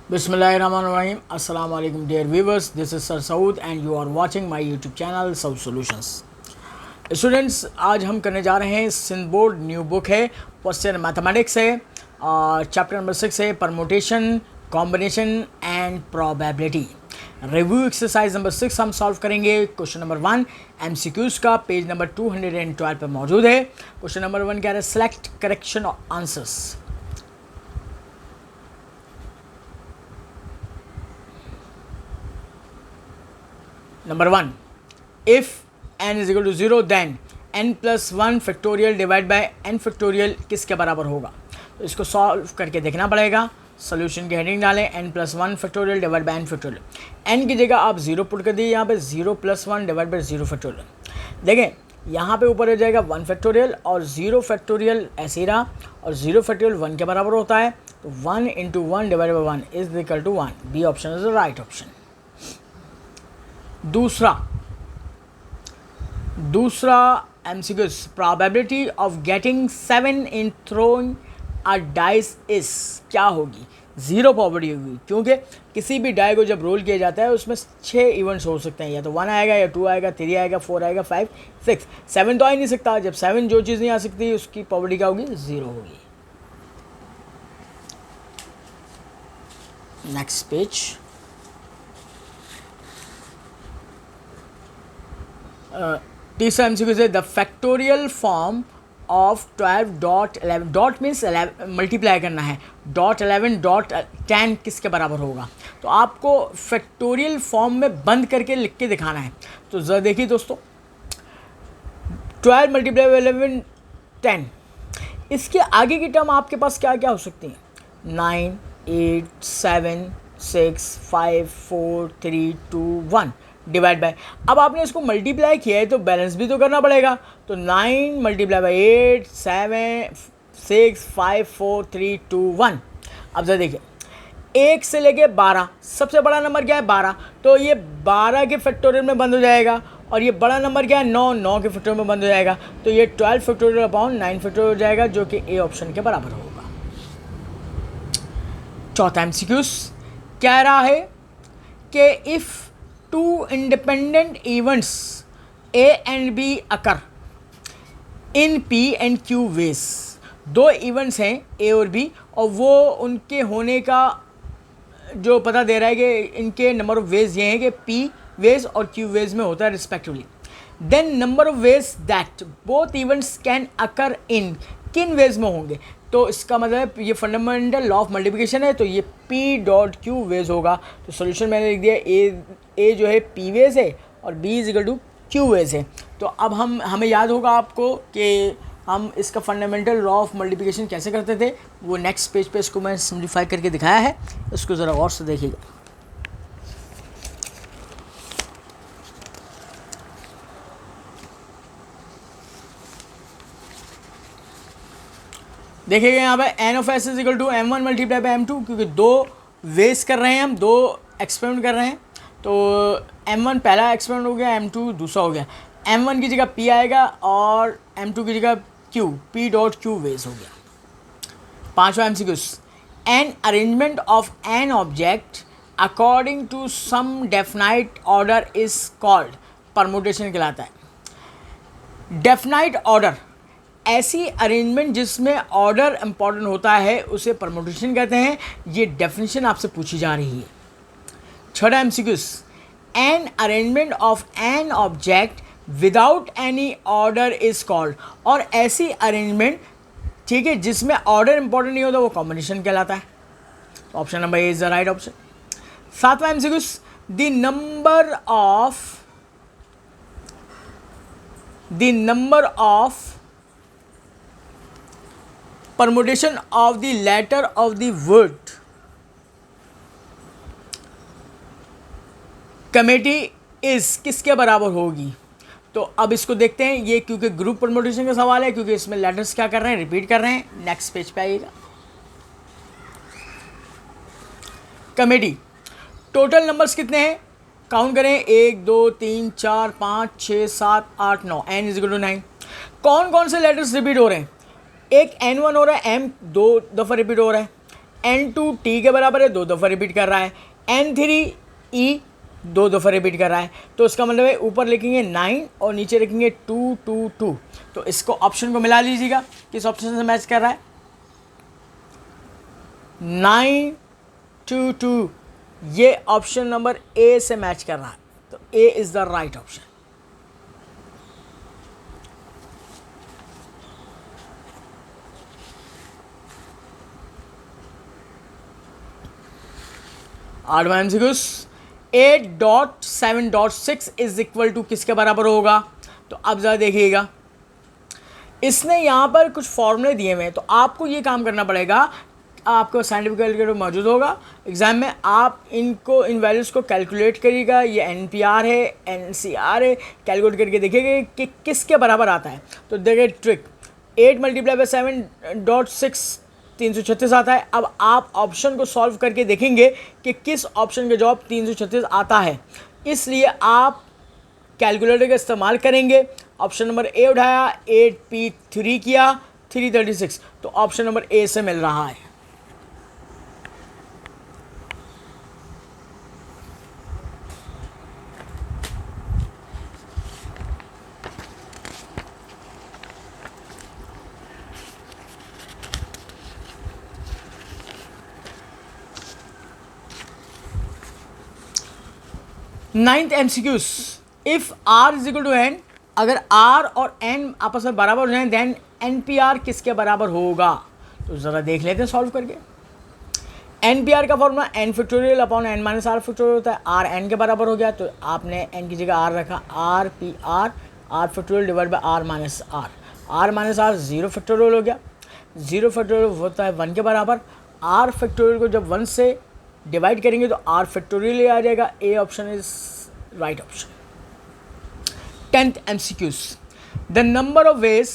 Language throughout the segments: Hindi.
Bismillahirrahmanirrahim. Assalamu alaikum dear viewers. This is Sir Saud and you are watching my YouTube channel Saud Solutions. Students, आज हम करने जा रहे हैं सिंध बोर्ड न्यू बुक है, क्वेश्चन मैथमेटिक्स है, चैप्टर नंबर 6 है permutation, combination and probability. Review exercise number 6 हम सॉल्व करेंगे। क्वेश्चन नंबर 1 MCQs का पेज नंबर 212 पर मौजूद है। क्वेश्चन नंबर 1 कह रहा है select correction answers. Number 1, if n is equal to 0 then n plus 1 factorial divide by n factorial किसके बराबर होगा। तो इसको सॉल्व करके देखना पड़ेगा। सोल्यूशन की हेडिंग डालें n plus 1 factorial divide by n factorial. n की जगह आप 0 पुट कर दिए, यहाँ पे 0 plus 1 डिवाइड बाय 0 फैक्टोरियल। देखें यहाँ पे ऊपर हो जाएगा 1 फैक्टोरियल और 0 फैक्टोरियल ऐसे ही रहा, और 0 फैक्टोरियल 1 के बराबर होता है। तो 1 into 1 divide by 1 is equal to 1। B option is the right option. दूसरा MCQs, probability of getting 7 in throwing a dice is क्या होगी। 0 probability होगी, क्योंकि किसी भी डाई को जब रोल किया जाता है उसमें 6 इवेंट्स हो सकते हैं, या तो 1 आएगा या 2 आएगा, 3 आएगा, 4 आएगा, 5, 6, 7 तो आ ही नहीं सकता। जब 7 जो चीज़ नहीं आ सकती उसकी probability क्या होगी, 0 होगी। Next page. तीसरा MCQ से the factorial form of 12.11, dot means multiply करना है, .11.10 किसके बराबर होगा। तो आपको फैक्टोरियल फॉर्म में बंद करके लिख के दिखाना है। तो ज़रा देखिए दोस्तों, 12 मल्टीप्लाई 11 10, इसके आगे की टर्म आपके पास क्या क्या हो सकती हैं, 9 8 7 6 5 4 3 2 1 डिवाइड बाय। अब आपने इसको मल्टीप्लाई किया है तो बैलेंस भी तो करना पड़ेगा। तो 9 मल्टीप्लाई बाई 8 7 6 5 4 3 2 1। अब जरा देखिए, 1 से लेके 12, सबसे बड़ा नंबर क्या है 12, तो ये 12 के फैक्टोरियल में बंद हो जाएगा। और ये बड़ा नंबर क्या है 9, 9 के फैक्टोरियल में बंद हो जाएगा। तो ये 12 फैक्टोरियल अपॉन 9 फैक्टोरियल हो जाएगा, जो कि ए ऑप्शन के बराबर होगा। चौथा MCQs कह रहा है कि if two independent events A and B occur in P and Q ways, दो इवेंट्स हैं A और B, और वो उनके होने का जो पता दे रहा है कि इनके नंबर ऑफ वेज ये हैं कि P वेज और Q वेज में होता है respectively. Then number of ways that both events can occur in, किन वेज में होंगे। तो इसका मतलब ये फंडामेंटल लॉ ऑफ मल्टीप्लिकेशन है, तो ये P.Q वेज होगा। तो सॉल्यूशन मैंने लिख दिया, ए जो है P वेज है और B is equal to Q ways है। तो अब हमें याद होगा आपको कि हम इसका फंडामेंटल लॉ ऑफ मल्टीप्लिकेशन कैसे करते थे। वो नेक्स्ट पेज पे इसको मैं सिम्प्लीफाई करके दिखाया है, इसको ज़रा गौर से देखिएगा। देखिएगा यहाँ पे n of s is equal to m1 multiply by m2, क्योंकि दो वेज कर रहे हैं, हम दो एक्सपेरिमेंट कर रहे हैं। तो m1 पहला एक्सपेरिमेंट हो गया, m2 दूसरा हो गया। m1 की जगह p आएगा और m2 की जगह q, P.Q वेज हो गया। पांचवा MCQs, an arrangement of n object according to some definite order is called, permutation कहलाता है। डेफिनाइट ऑर्डर, ऐसी अरेंजमेंट जिसमें ऑर्डर इंपॉर्टेंट होता है उसे परमुटेशन कहते हैं। ये डेफिनेशन आपसे पूछी जा रही है। छठा MCQs, an arrangement of n object without any order is called, और ऐसी अरेंजमेंट ठीक है जिसमें ऑर्डर इंपॉर्टेंट नहीं होता वो कॉम्बिनेशन कहलाता है। Option number A is the right option. सातवां MCQs, the number of permutation of the letter of the word committee is किसके बराबर होगी। तो अब इसको देखते हैं, ये क्योंकि ग्रुप परमुटेशन का सवाल है, क्योंकि इसमें लेटर्स क्या कर रहे हैं, रिपीट कर रहे हैं। नेक्स्ट पेज पे आइएगा। कमेटी, टोटल नंबर्स कितने हैं, काउंट करें, 1 2 3 4 5 6 7 8 9, n इज इक्वल टू 9। कौन कौन से लेटर्स रिपीट हो रहे हैं, एक N1 हो रहा है, M 2 दफ़ा रिपीट हो रहा है, N2 T के बराबर है, 2 दफ़ा रिपीट कर रहा है। N3 E 2 दफ़ा रिपीट कर रहा है। तो इसका मतलब है ऊपर लिखेंगे 9 और नीचे लिखेंगे 2 2 2। तो इसको ऑप्शन को मिला लीजिएगा, किस ऑप्शन से मैच कर रहा है। 9 2 2 ये ऑप्शन नंबर ए से मैच कर रहा है, तो ए इज द राइट ऑप्शन। आठवां एमसीक्यूज 8.7.6 इज इक्वल टू किसके बराबर होगा। तो अब ज़रा देखिएगा, इसने यहाँ पर कुछ फॉर्मूले दिए हुए हैं, तो आपको ये काम करना पड़ेगा। आपको साइंटिफिक कैलकुलेटर मौजूद होगा एग्जाम में, आप इनको इन वैल्यूज़ को कैलकुलेट करिएगा। ये NPR है, NCR है, कैलकुलेट करके देखिएगा कि किसके बराबर आता है। तो देखिए ट्रिक, 8 × 7.6 336 आता है। अब आप ऑप्शन को सॉल्व करके देखेंगे कि किस ऑप्शन का जवाब 336 आता है, इसलिए आप कैलकुलेटर का इस्तेमाल करेंगे। ऑप्शन नंबर ए उठाया, 8P3 किया, 336, तो ऑप्शन नंबर ए से मिल रहा है। Ninth MCQs, if R is equal to N, अगर R और N आपस में बराबर हो जाए देन NPR किसके बराबर होगा। तो ज़रा देख लेते हैं सॉल्व करके। NPR का formula N factorial upon N minus R factorial होता है। R N के बराबर हो गया, तो आपने N की जगह R रखा, RPR R factorial divide by R minus R। R minus R 0 factorial हो गया, 0 फैक्टोरियल होता है 1 के बराबर। R फैक्टोरियल को जब 1 से डिवाइड करेंगे तो R फैक्टोरियल आ जाएगा। A option is right option. 10th MCQs, the number of ways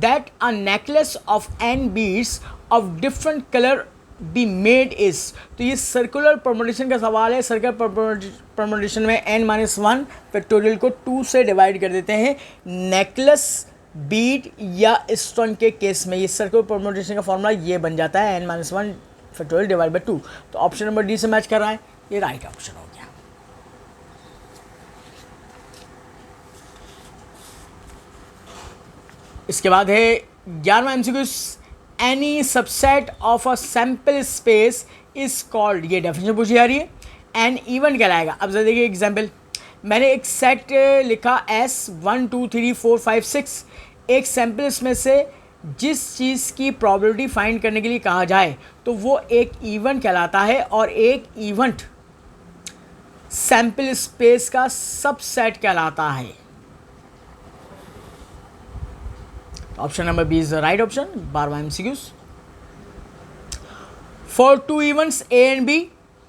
that a necklace of n beads of different color be made is। तो ये सर्कुलर परमुटेशन का सवाल है। सर्कुलर परमुटेशन में n-1 फैक्टोरियल को 2 से डिवाइड कर देते हैं। नेकलेस, बीड या स्टोन के केस में ये सर्कुलर परमुटेशन का फॉर्मूला ये बन जाता है n-1 फैक्टोरियल डिवाइड बाई 2। तो ऑप्शन नंबर डी से मैच कर रहा है, ये राइट ऑप्शन हो गया। इसके बाद है 11वां MCQ, any subset of a sample space is called. ये डेफिनेशन पूछी जा रही है, एन इवन कहलाएगा। अब जरा देखिए एग्जाम्पल, मैंने एक सेट लिखा S 1 2 3 4 5 6। एक सैंपल्स में से जिस चीज़ की प्रोबेबिलिटी फाइंड करने के लिए कहा जाए तो वो एक इवेंट कहलाता है, और एक इवेंट सैंपल स्पेस का सबसेट कहलाता है। Option number B is the right option. 12वां MCQs, for 2 events A and B,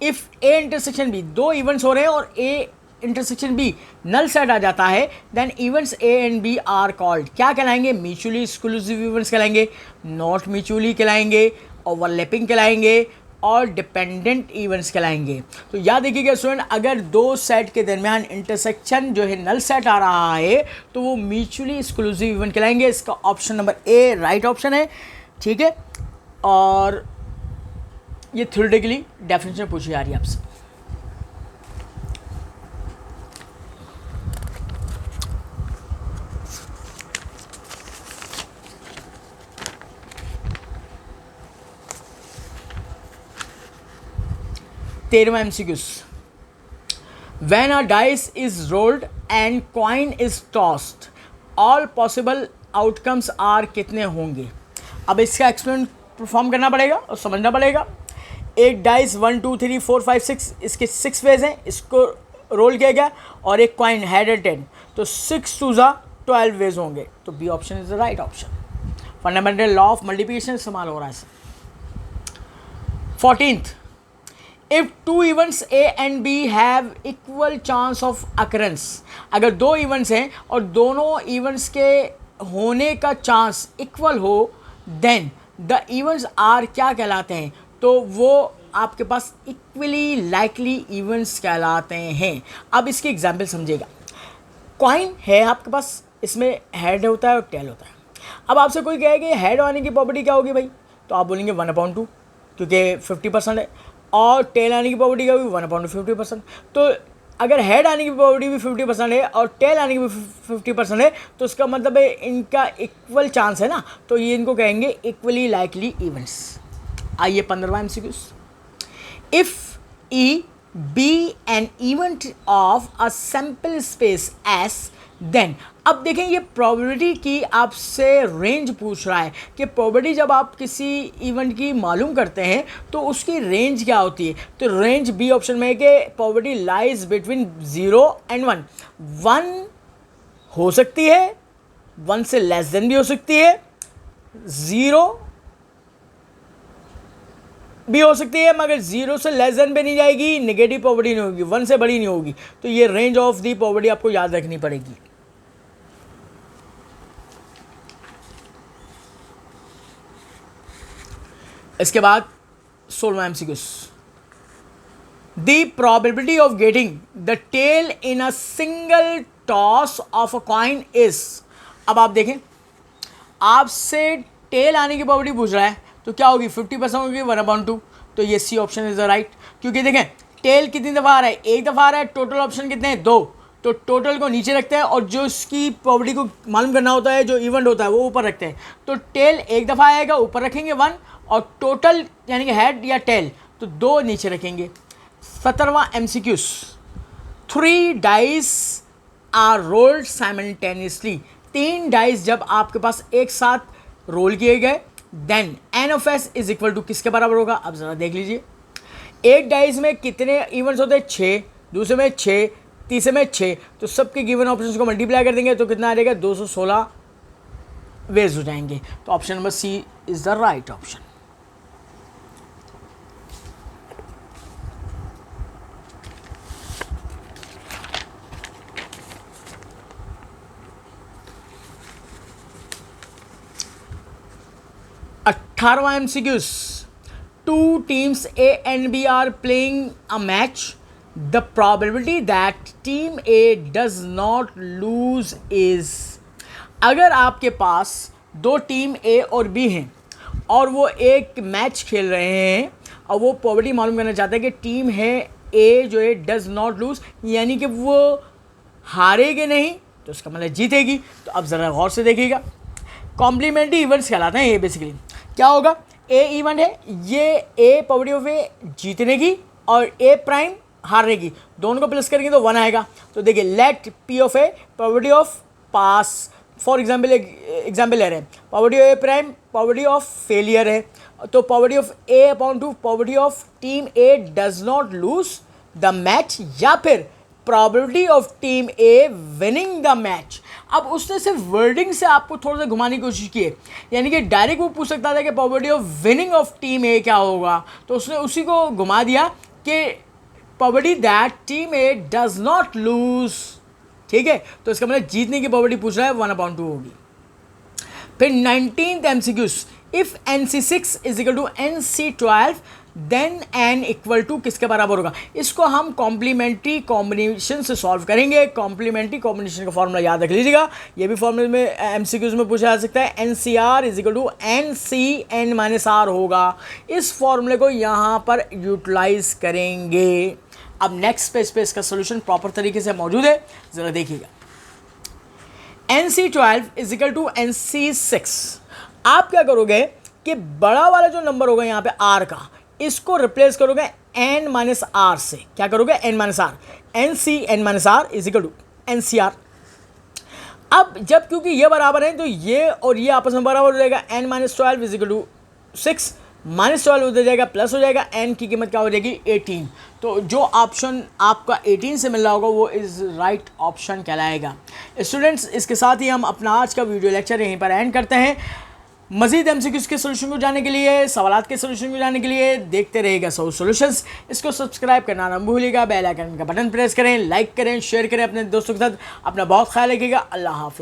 if A intersection B, 2 events हो रहे हैं और A intersection B null set आ जाता है, then events A and B are called. क्या कहलाएंगे? म्यूचुअली एक्सक्लूसिव इवेंट्स कहलाएंगे, नॉट म्यूचुअली कहलाएंगे, ओवरलैपिंग कहलाएंगे, और डिपेंडेंट इवेंट्स कहलाएंगे। तो याद रखिएगा स्टूडेंट, अगर 2 सेट के दरमियान इंटरसेक्शन जो है नल सेट आ रहा है तो वो म्यूचुअली एक्सक्लूसिव इवेंट कहलाएंगे। इसका option number A right option है, ठीक है। और ये थ्योरेटिकली डेफिनेशन पूछी जा रही है आपसे। तेरहवां MCQs, when a dice is rolled and coin is tossed, all possible outcomes are कितने होंगे। अब इसका एक्सपेरिमेंट परफॉर्म करना पड़ेगा और समझना पड़ेगा। एक डाइस 1 2 3 4 5 6, इसके 6 वेज हैं, इसको रोल किया गया, और एक कॉइन हेड एंड 10, तो 6 2 12 वेज होंगे। तो B option is the right option. Fundamental law of multiplication इस्तेमाल हो रहा है। 14th, if 2 events A and B have equal chance of occurrence, अगर 2 इवेंट्स हैं और दोनों इवेंट्स के होने का चांस इक्वल हो, देन द इवेंट्स आर क्या कहलाते हैं? तो वो आपके पास इक्वली लाइकली इवेंट्स कहलाते हैं। अब इसकी एग्जाम्पल समझिएगा। कॉइन है आपके पास, इसमें हेड होता है और टेल होता है। अब आपसे कोई कहे कि हेड आने की प्रॉपर्टी क्या होगी भाई, तो आप बोलेंगे 1/2, क्योंकि 50% है, और टेल आने की प्रोबेबिलिटी का भी 1/50%। तो अगर हेड आने की प्रोबेबिलिटी भी 50% है और टेल आने की भी 50% है, तो उसका मतलब है इनका इक्वल चांस है ना, तो ये इनको कहेंगे इक्वली लाइकली इवेंट्स। आइए 15वां MCQ. If E be an event of a sample space S, then अब देखें ये प्रोबेबिलिटी की आपसे रेंज पूछ रहा है कि प्रोबेबिलिटी जब आप किसी इवेंट की मालूम करते हैं तो उसकी रेंज क्या होती है। तो रेंज बी ऑप्शन में है कि प्रोबेबिलिटी लाइज बिटवीन 0 and 1। 1 हो सकती है, 1 से लेस देन भी हो सकती है, 0 भी हो सकती है, मगर 0 से लेस देन भी नहीं जाएगी, नेगेटिव प्रोबेबिलिटी नहीं होगी, 1 से बड़ी नहीं होगी। तो ये रेंज ऑफ दी प्रोबेबिलिटी आपको याद रखनी पड़ेगी। इसके बाद 16वां MCQ. The probability of getting the tail in a single toss of a coin is. अब आप देखें, आपसे टेल आने की प्रोबेबिलिटी पूछ रहा है, तो क्या होगी, 50% होगी, 1/2। तो ये C option is the right, क्योंकि देखें टेल कितनी दफ़ा आ रहा है, एक दफ़ा आ रहा है, टोटल ऑप्शन कितने हैं, 2। तो टोटल को नीचे रखते हैं और जो इसकी प्रोबेबिलिटी को मालूम करना होता है, जो इवेंट होता है, वो ऊपर रखते हैं। तो टेल एक दफ़ा आएगा, ऊपर रखेंगे 1, और टोटल यानी कि हेड या टेल तो 2 नीचे रखेंगे। 17वां MCQ. 3 dice are rolled simultaneously. 3 dice जब आपके पास एक साथ रोल किए गए, then n of S is equal to किसके बराबर होगा। अब ज़रा देख लीजिए, एक डाइस में कितने इवेंट्स होते हैं, 6, दूसरे में 6, तीसरे में 6। तो सबके गिवन ऑप्शंस को मल्टीप्लाई कर देंगे तो कितना आ जाएगा, 216 वेज हो जाएंगे। तो option number C is the right option. अठारहवां MCQs. 2 teams A and B are playing a match. The probability that team A does not lose is। अगर आपके पास 2 टीम A और B हैं और वो एक मैच खेल रहे हैं और वो प्रोबेबिलिटी मालूम करना चाहते हैं कि टीम है A जो है डज नॉट लूज, यानी कि वो हारेगी नहीं, तो उसका मतलब जीतेगी। तो अब ज़रा गौर से देखिएगा, कॉम्प्लीमेंट्री इवेंट्स कहलाते हैं ये। बेसिकली क्या होगा, ए इवेंट है, ये ए प्रोबेबिलिटी ऑफ ए जीतने की और ए प्राइम हारने की, दोनों को प्लस करेंगे तो 1 आएगा। तो देखिए, let P of A probability of pass, for example example ले रहे हैं, probability of A prime probability of failure है, तो probability of A upon 2 probability of team A does not lose the match, या फिर probability of team A winning the match. अब उसने सिर्फ वर्डिंग से आपको थोड़ा सा घुमाने की कोशिश की है, यानी कि डायरेक्ट वो पूछ सकता था कि probability of winning of team A क्या होगा, तो उसने उसी को घुमा दिया कि probability that team A does not lose. ठीक है, तो इसका मतलब जीतने की प्रोबेबिलिटी पूछ रहा है, 1/2 होगी। फिर 19th MCQs. If NC6 is equal to NC12 then n equal to किसके बराबर होगा। इसको हम कॉम्प्लीमेंट्री कॉम्बिनेशन से सॉल्व करेंगे। कॉम्प्लीमेंट्री कॉम्बिनेशन का फॉर्मूला याद रख लीजिएगा, ये भी फॉर्मूले में एमसीक्यूज में पूछा जा सकता है। NCR is equal to NCn-R होगा। इस फॉर्मूले को यहाँ पर यूटिलाइज करेंगे। अब नेक्स्ट पेज पे इसका सोल्यूशन प्रॉपर तरीके से मौजूद है, ज़रा देखिएगा। NC12 is equal to NC6। आप क्या करोगे कि बड़ा वाला जो नंबर होगा यहाँ पे R का, इसको रिप्लेस करोगे n-R से। क्या करोगे, n-R, NCn-R is equal to NCR। अब जब क्योंकि ये बराबर है तो ये और ये आपस में बराबर हो जाएगा, n-12 इज इक्वल टू 6, -12 हो जाएगा, प्लस हो जाएगा, n की कीमत क्या हो जाएगी, 18। तो जो ऑप्शन आपका 18 से मिल रहा होगा वो इज राइट ऑप्शन कहलाएगा। स्टूडेंट्स, इसके साथ ही हम अपना आज का वीडियो लेक्चर यहीं पर एंड करते हैं। मज़ीद एमसीक्यूज़ के सोल्यूशन को जानने के लिए, सवालात के सोल्यूशन को जानने के लिए देखते रहेगा सॉल्यूशंस। इसको सब्सक्राइब करना ना भूलिएगा, बेल आइकन का बटन प्रेस करें, लाइक करें, शेयर करें अपने दोस्तों के साथ। अपना बहुत ख्याल रखिएगा। अल्लाह हाफिज़।